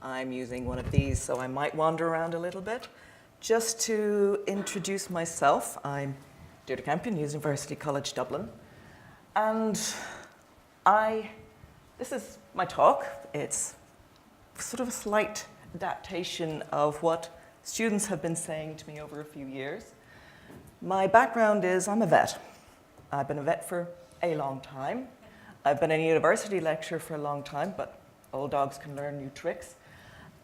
I'm using one of these, so I might wander around a little bit. Just to introduce myself, I'm Deirdre Campion, University College Dublin. And this is my talk. It's sort of a slight adaptation of what students have been saying to me over a few years. My background is I'm a vet. I've been a vet for a long time. I've been a university lecturer for a long time, but old dogs can learn new tricks.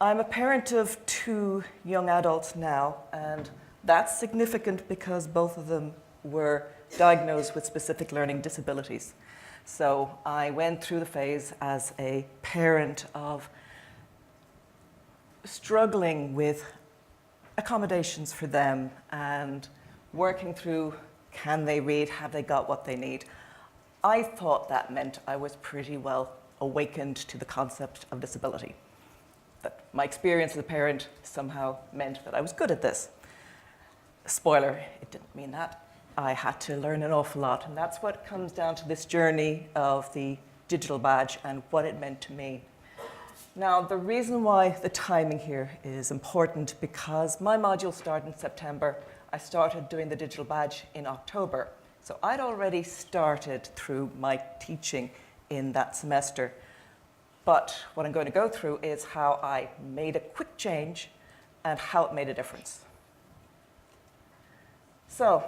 I'm a parent of 2 young adults now, and that's significant because both of them were diagnosed with specific learning disabilities. So I went through the phase as a parent of struggling with accommodations for them and working through, can they read, have they got what they need? I thought that meant I was pretty well awakened to the concept of disability. That my experience as a parent somehow meant that I was good at this. Spoiler, it didn't mean that. I had to learn an awful lot, and that's what comes down to this journey of the digital badge and what it meant to me. Now, the reason why the timing here is important because my module started in September. I started doing the digital badge in October. So I'd already started through my teaching in that semester. But what I'm going to go through is how I made a quick change and how it made a difference. So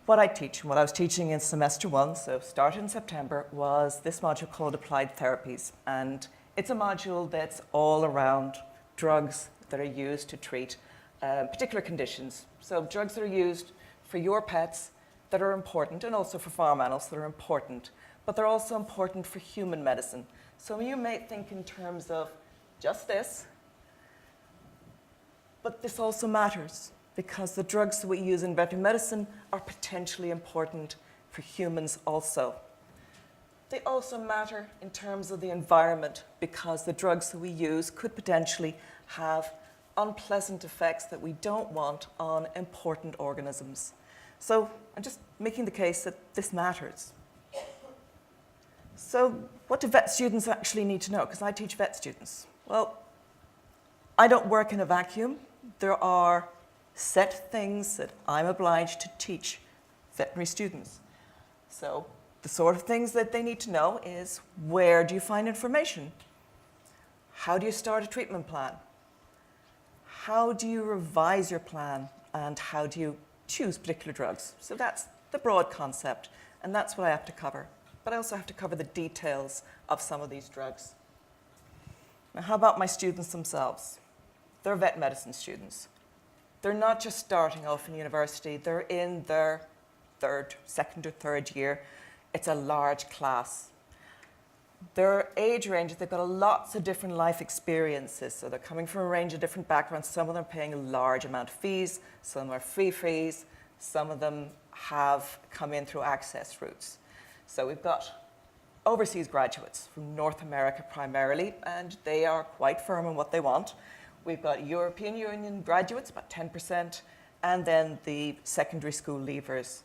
what I teach, and what I was teaching in semester 1, so started in September, was this module called Applied Therapies. And it's a module that's all around drugs that are used to treat particular conditions. So drugs that are used for your pets that are important, and also for farm animals that are important, but they're also important for human medicine. So you may think in terms of just this, but this also matters because the drugs that we use in veterinary medicine are potentially important for humans also. They also matter in terms of the environment because the drugs that we use could potentially have unpleasant effects that we don't want on important organisms. So I'm just making the case that this matters. So what do vet students actually need to know? Because I teach vet students. Well, I don't work in a vacuum. There are set things that I'm obliged to teach veterinary students. So the sort of things that they need to know is, where do you find information? How do you start a treatment plan? How do you revise your plan? And how do you choose particular drugs? So that's the broad concept, and that's what I have to cover. But I also have to cover the details of some of these drugs. Now, how about my students themselves? They're vet medicine students. They're not just starting off in university, they're in their second or third year. It's a large class. Their age range, they've got lots of different life experiences. So they're coming from a range of different backgrounds. Some of them are paying a large amount of fees, some are free fees, some of them have come in through access routes. So we've got overseas graduates from North America primarily, and they are quite firm in what they want. We've got European Union graduates, about 10%, and then the secondary school leavers.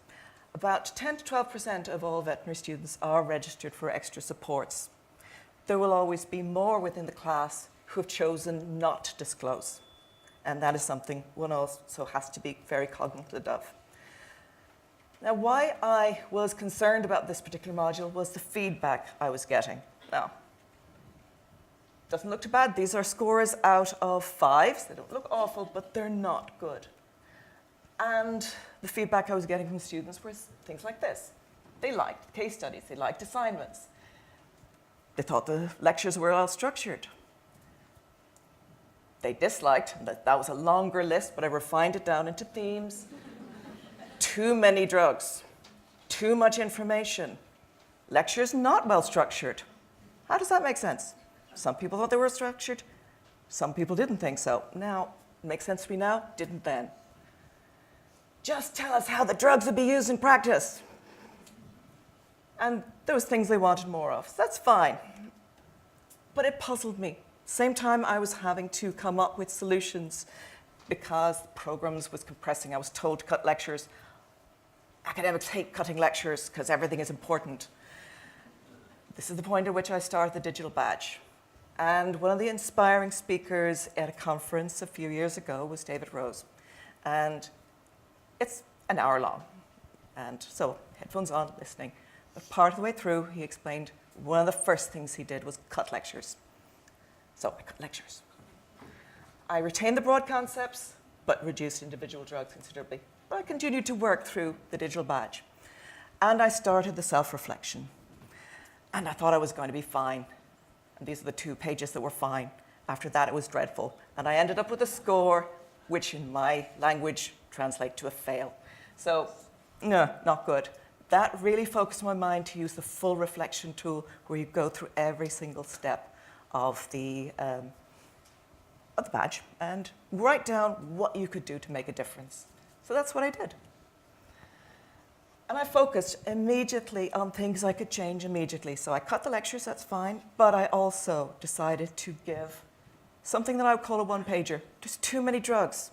About 10 to 12% of all veterinary students are registered for extra supports. There will always be more within the class who have chosen not to disclose. And that is something one also has to be very cognizant of. Now, why I was concerned about this particular module was the feedback I was getting. Now, doesn't look too bad. These are scores out of 5. They don't look awful, but they're not good. And the feedback I was getting from students was things like this. They liked case studies. They liked assignments. They thought the lectures were well structured. They disliked, that was a longer list, but I refined it down into themes. Too many drugs, too much information, lectures not well structured. How does that make sense? Some people thought they were structured, some people didn't think so. Now, it makes sense to me now, didn't then. Just tell us how the drugs would be used in practice. And there was things they wanted more of, so that's fine. But it puzzled me. Same time I was having to come up with solutions because programs was compressing. I was told to cut lectures. Academics hate cutting lectures because everything is important. This is the point at which I started the digital badge. And one of the inspiring speakers at a conference a few years ago was David Rose. And it's an hour long. And so headphones on, listening. But part of the way through, he explained one of the first things he did was cut lectures. So I cut lectures. I retained the broad concepts, but reduced individual drugs considerably. But I continued to work through the digital badge. And I started the self-reflection. And I thought I was going to be fine. And these are the 2 pages that were fine. After that, it was dreadful. And I ended up with a score, which in my language translates to a fail. So, no, not good. That really focused my mind to use the full reflection tool where you go through every single step of the badge and write down what you could do to make a difference. So that's what I did. And I focused immediately on things I could change immediately. So I cut the lectures, that's fine, but I also decided to give something that I would call a one-pager. There's too many drugs.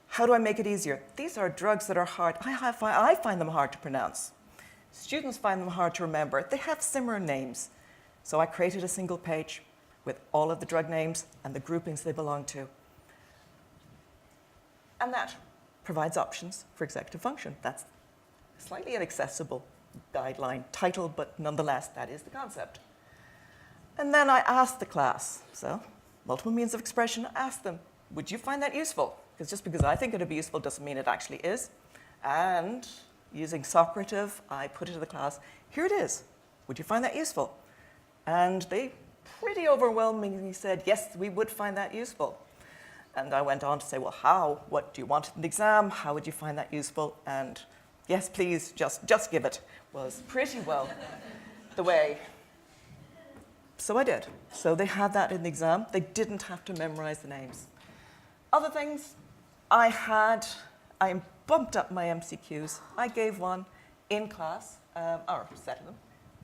How do I make it easier? These are drugs that are hard. I find them hard to pronounce. Students find them hard to remember. They have similar names. So I created a single page with all of the drug names and the groupings they belong to. And that provides options for executive function. That's a slightly inaccessible guideline title, but nonetheless, that is the concept. And then I asked the class, so multiple means of expression, I asked them, would you find that useful? Because just because I think it would be useful doesn't mean it actually is. And using Socrative, I put it to the class, here it is. Would you find that useful? And they pretty overwhelmingly said, yes, we would find that useful. And I went on to say, well, how? What do you want in the exam? How would you find that useful? And yes, please, just give it, was pretty well the way. So I did. So they had that in the exam. They didn't have to memorize the names. Other things, I bumped up my MCQs. I gave one in class, or a set of them.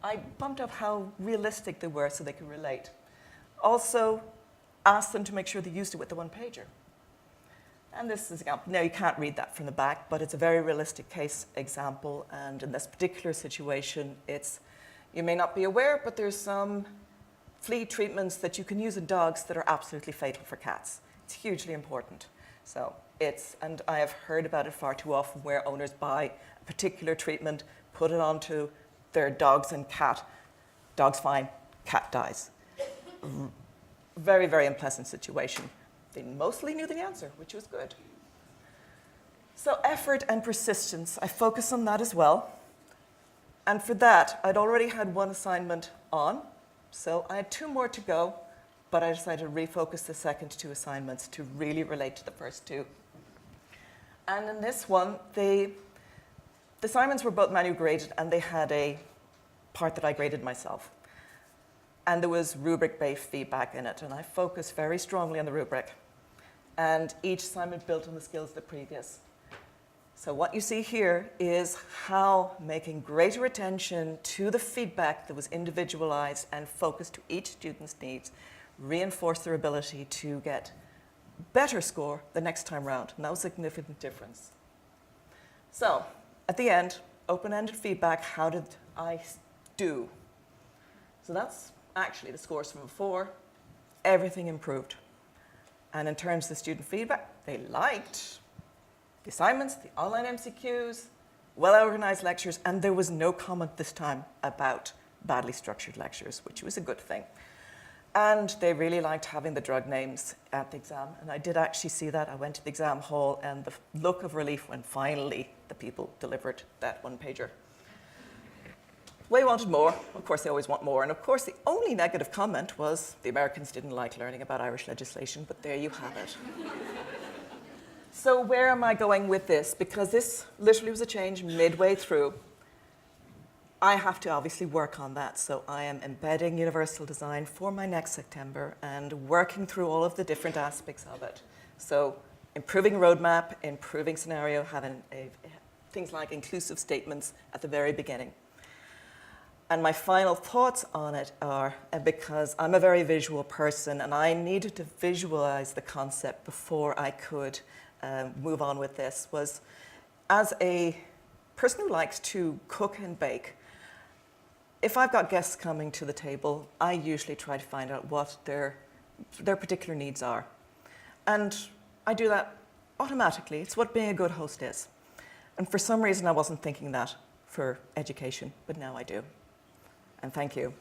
I bumped up how realistic they were so they could relate. Also, asked them to make sure they used it with the one-pager. And this is an example. Now, you can't read that from the back, but it's a very realistic case example. And in this particular situation, you may not be aware, but there's some flea treatments that you can use in dogs that are absolutely fatal for cats. It's hugely important. So and I have heard about it far too often where owners buy a particular treatment, put it onto their dogs and cat. Dog's fine, cat dies. Very, very unpleasant situation. They mostly knew the answer, which was good. So effort and persistence, I focus on that as well. And for that, I'd already had one assignment on, so I had 2 more to go, but I decided to refocus the second 2 assignments to really relate to the first 2. And in this one, the assignments were both manual graded, and they had a part that I graded myself. And there was rubric-based feedback in it, and I focused very strongly on the rubric. And each assignment built on the skills of the previous. So what you see here is how making greater attention to the feedback that was individualized and focused to each student's needs reinforced their ability to get better score the next time round. And that was a significant difference. So at the end, open-ended feedback, how did I do? So that's actually the scores from before. Everything improved. And in terms of the student feedback, they liked the assignments, the online MCQs, well-organized lectures, and there was no comment this time about badly structured lectures, which was a good thing. And they really liked having the drug names at the exam. And I did actually see that. I went to the exam hall, and the look of relief when finally the people delivered that one-pager. They wanted more. Of course, they always want more. And of course, the only negative comment was the Americans didn't like learning about Irish legislation, but there you have it. So where am I going with this? Because this literally was a change midway through. I have to obviously work on that. So I am embedding universal design for my next September and working through all of the different aspects of it. So improving roadmap, improving scenario, having things like inclusive statements at the very beginning. And my final thoughts on it are, because I'm a very visual person and I needed to visualize the concept before I could move on with this, was as a person who likes to cook and bake, if I've got guests coming to the table, I usually try to find out what their particular needs are. And I do that automatically. It's what being a good host is. And for some reason, I wasn't thinking that for education, but now I do. And thank you.